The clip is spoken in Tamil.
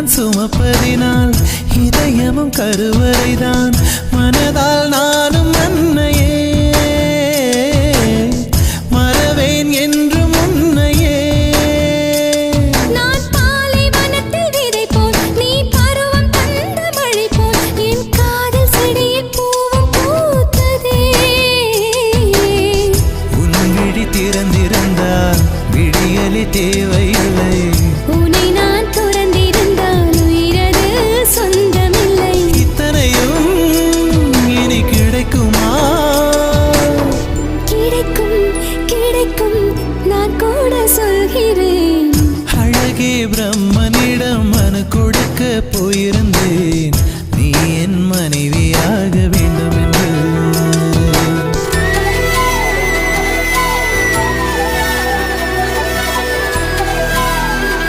நான் சுமப்பதினால் இதயமும் கருவறைதான் மனதால் நானும் அன்னையே மறவேன் என்று முன்னையே நான் பாலைவனத்தில் விதை போல் நீ பருவம் தந்த மழை போல் என் காதல் செடியில் பூவும் பூத்ததே உன் விழி திறந்திருந்தால் விடியலி தேவையில்லை உன்னை நான் துறந்திருந்தால் உயிரது சொந்தமில்லை இத்தனையும் இனி கிடைக்குமா கிடைக்கும் கிடைக்கும் நான் கூட சொல்கிறேன் அழகே